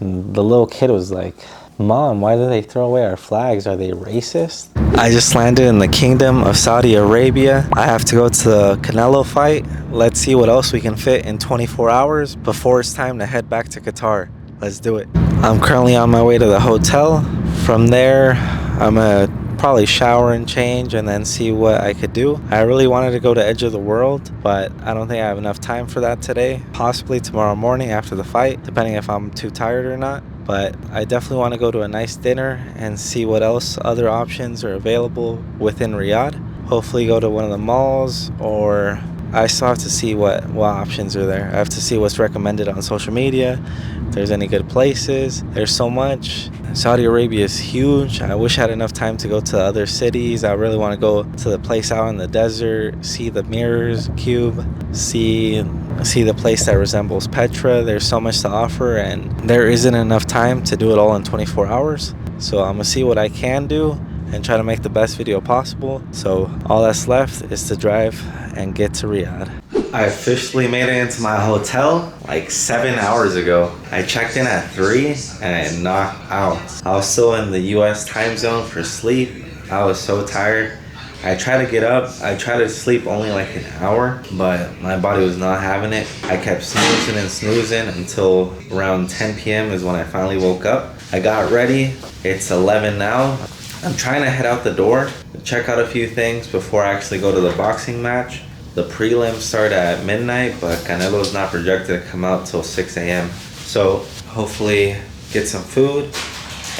The little kid was like, Mom, why did they throw away our flags? Are they racist? I just landed in the Kingdom of Saudi Arabia. I have to go to the Canelo fight. Let's see what else we can fit in 24 hours before it's time to head back to Qatar. Let's do it. I'm currently on my way to the hotel. From there, I'm gonna probably shower and change and then see what I could do. I really wanted to go to Edge of the World, but I don't think I have enough time for that today. Possibly tomorrow morning after the fight, depending if I'm too tired or not. But I definitely want to go to a nice dinner and see what else other options are available within Riyadh. Hopefully go to one of the malls, or I still have to see what options are there. I have to see what's recommended on social media, if there's any good places. There's so much. Saudi Arabia is huge. I wish I had enough time to go to other cities. I really want to go to the place out in the desert, see the mirrors cube, see the place that resembles Petra. There's so much to offer, and there isn't enough time to do it all in 24 hours. So I'm gonna see what I can do and try to make the best video possible. So all that's left is to drive and get to Riyadh. I officially made it into my hotel like 7 hours ago. I checked in at 3 and I knocked out. I was still in the US time zone for sleep. I was so tired. I tried to get up. I tried to sleep only like an hour, but my body was not having it. I kept snoozing and snoozing until around 10 p.m. is when I finally woke up. I got ready. It's 11 now. I'm trying to head out the door, check out a few things before I actually go to the boxing match. The prelims start at midnight, but Canelo's not projected to come out till 6 a.m. So hopefully get some food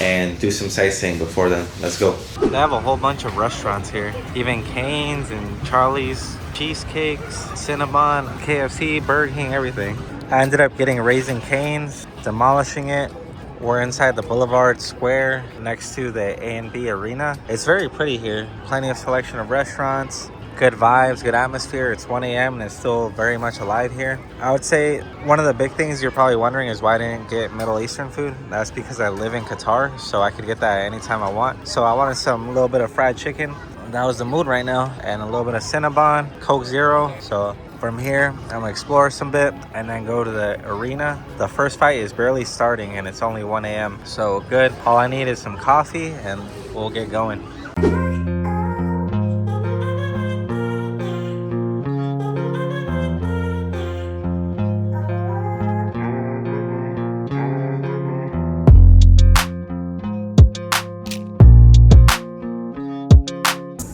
and do some sightseeing before then. Let's go. They have a whole bunch of restaurants here, even Cane's and Charlie's, Cheesecakes, Cinnabon, KFC, Burger King, everything. I ended up getting Raising Cane's, demolishing it. We're inside the Boulevard Square next to the A&B Arena. It's very pretty here. Plenty of selection of restaurants, good vibes, good atmosphere. It's 1 a.m. and it's still very much alive here. I would say one of the big things you're probably wondering is why I didn't get Middle Eastern food. That's because I live in Qatar, so I could get that anytime I want. So I wanted some little bit of fried chicken. That was the mood right now. And a little bit of Cinnabon, Coke Zero. So from here, I'm gonna explore some bit and then go to the arena. The first fight is barely starting and it's only 1 a.m. So good. All I need is some coffee and we'll get going.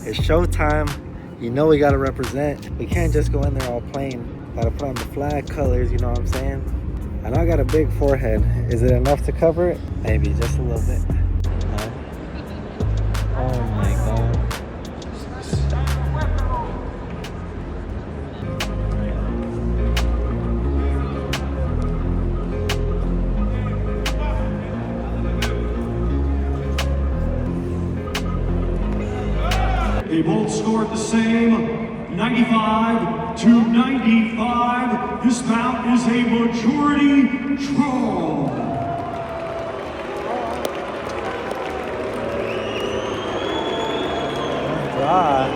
It's showtime. You know we gotta represent. We can't just go in there all plain. Gotta put on the flag colors, you know what I'm saying? I know I got a big forehead. Is it enough to cover it? Maybe just a little bit. No? Oh my God. They both scored the same, 95-95. This bout is a majority draw. God.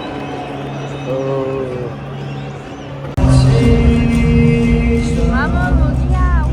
Oh. Vamos, Mejia.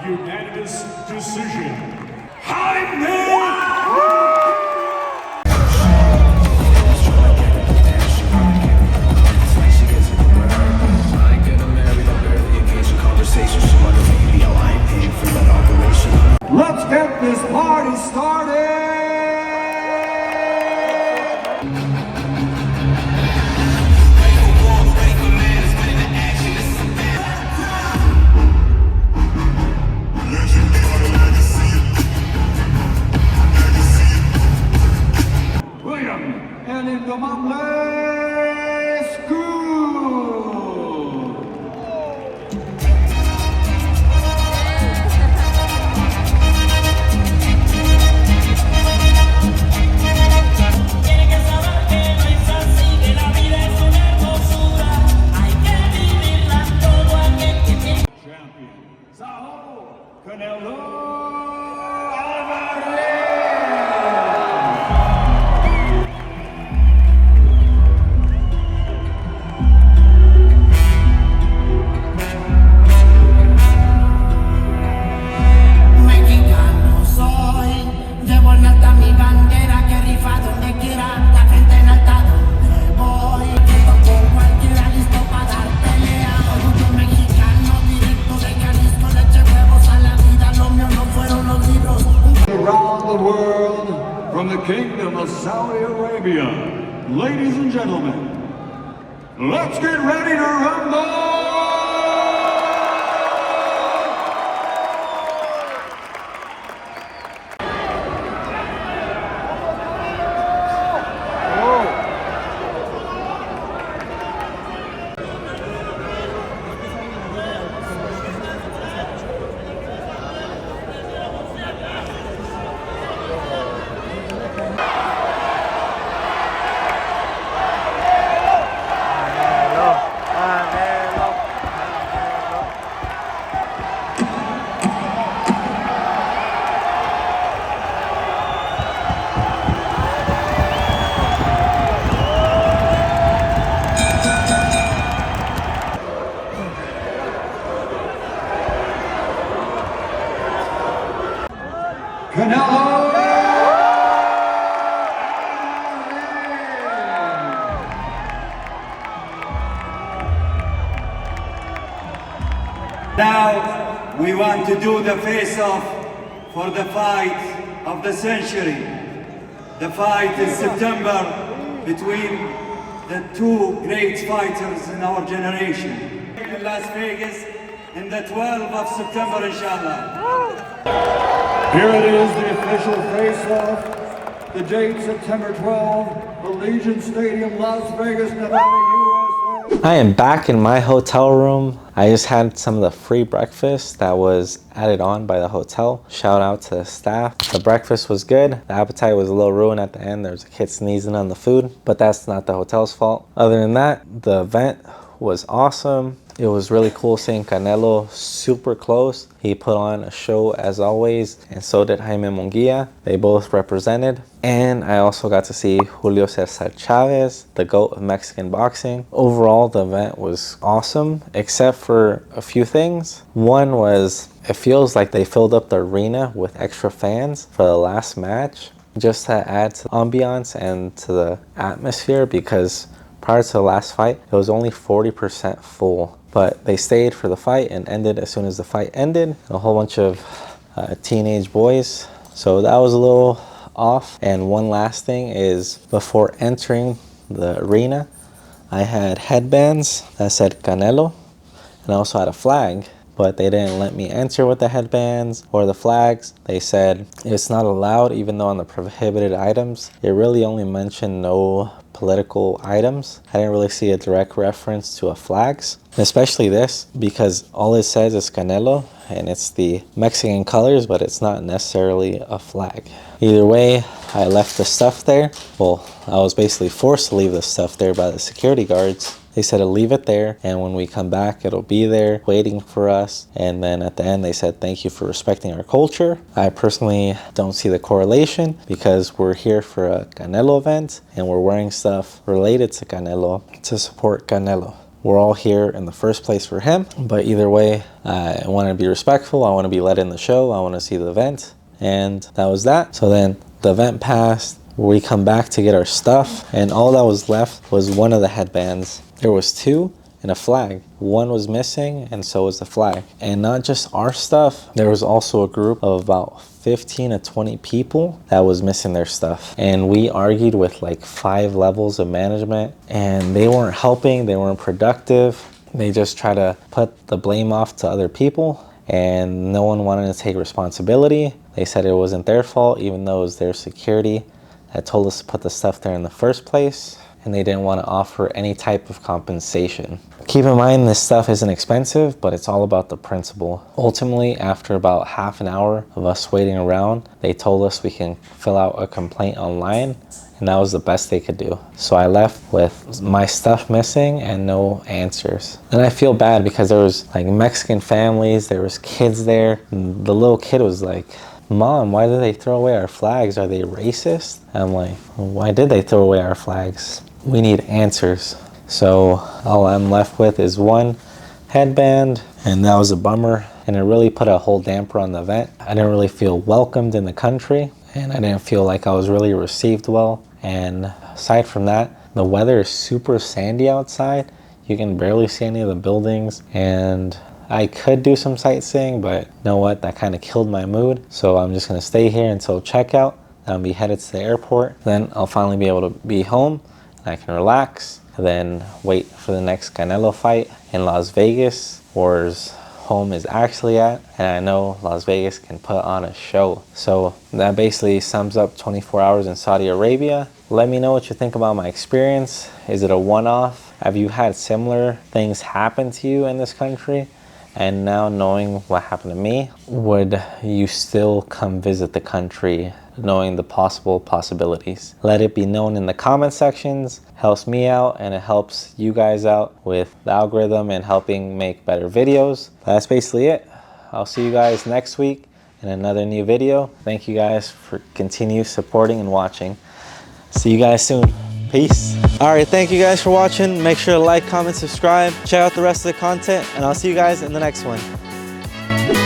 Unanimous decision. Let's get this party started! Saul Canelo. Around the world from the Kingdom of Saudi Arabia. Ladies and gentlemen, let's get ready to rumble! Canelo! Now we want to do the face-off for the fight of the century. The fight in September between the two great fighters in our generation. In Las Vegas in the 12th of September, inshallah. Here it is, the official face-off. The date, September 12, Allegiant Stadium, Las Vegas, Nevada, USA. I am back in my hotel room. I just had some of the free breakfast that was added on by the hotel. Shout out to the staff. The breakfast was good. The appetite was a little ruined at the end. There was a kid sneezing on the food, but that's not the hotel's fault. Other than that, the event was awesome. It was really cool seeing Canelo super close. He put on a show as always, and so did Jaime Munguia. They both represented. And I also got to see Julio César Chávez, the GOAT of Mexican boxing. Overall, the event was awesome, except for a few things. One was, it feels like they filled up the arena with extra fans for the last match, just to add to the ambiance and to the atmosphere, because prior to the last fight, it was only 40% full. But they stayed for the fight and ended as soon as the fight ended. A whole bunch of teenage boys. So that was a little off. And one last thing is, before entering the arena, I had headbands that said Canelo, and I also had a flag, but they didn't let me enter with the headbands or the flags. They said it's not allowed, even though on the prohibited items, it really only mentioned no political items. I didn't really see a direct reference to a flags, especially this, because all it says is Canelo and it's the Mexican colors, but it's not necessarily a flag. Either way, I left the stuff there. Well, I was basically forced to leave the stuff there by the security guards. They said to leave it there, and when we come back, it'll be there waiting for us. And then at the end, they said, thank you for respecting our culture. I personally don't see the correlation, because we're here for a Canelo event, and we're wearing stuff related to Canelo to support Canelo. We're all here in the first place for him, but either way, I want to be respectful. I want to be let in the show. I want to see the event, and that was that. So then the event passed. We come back to get our stuff, and all that was left was one of the headbands. There was two and a flag. One was missing, and so was the flag. And not just our stuff, there was also a group of about 15 to 20 people that was missing their stuff. And we argued with like 5 levels of management, and they weren't helping, they weren't productive. They just try to put the blame off to other people, and no one wanted to take responsibility. They said it wasn't their fault, even though it was their security that told us to put the stuff there in the first place. and they didn't want to offer any type of compensation. Keep in mind, this stuff isn't expensive, but it's all about the principle. Ultimately, after about half an hour of us waiting around, they told us we can fill out a complaint online, and that was the best they could do. So I left with my stuff missing and no answers. And I feel bad because there was like Mexican families, there was kids there. And the little kid was like, "Mom, why did they throw away our flags? Are they racist?" I'm like, "Why did they throw away our flags? We need answers." So all I'm left with is one headband, and that was a bummer, and it really put a whole damper on the event. I didn't really feel welcomed in the country, and I didn't feel like I was really received well. And aside from that, the weather is super sandy outside. You can barely see any of the buildings, and I could do some sightseeing, but you know what, that kind of killed my mood. So I'm just gonna stay here until checkout. I'll be headed to the airport. Then I'll finally be able to be home, and I can relax, and then wait for the next Canelo fight in Las Vegas, where his home is actually at. And I know Las Vegas can put on a show. So that basically sums up 24 hours in Saudi Arabia. Let me know what you think about my experience. Is it a one-off? Have you had similar things happen to you in this country? And now knowing what happened to me, would you still come visit the country knowing the possibilities? Let it be known in the comment sections. Helps me out and it helps you guys out with the algorithm and helping make better videos. That's basically it. I'll see you guys next week in another new video. Thank you guys for continue supporting and watching. See you guys soon. Peace. All right, thank you guys for watching. Make sure to like, comment, subscribe. Check out the rest of the content, and I'll see you guys in the next one.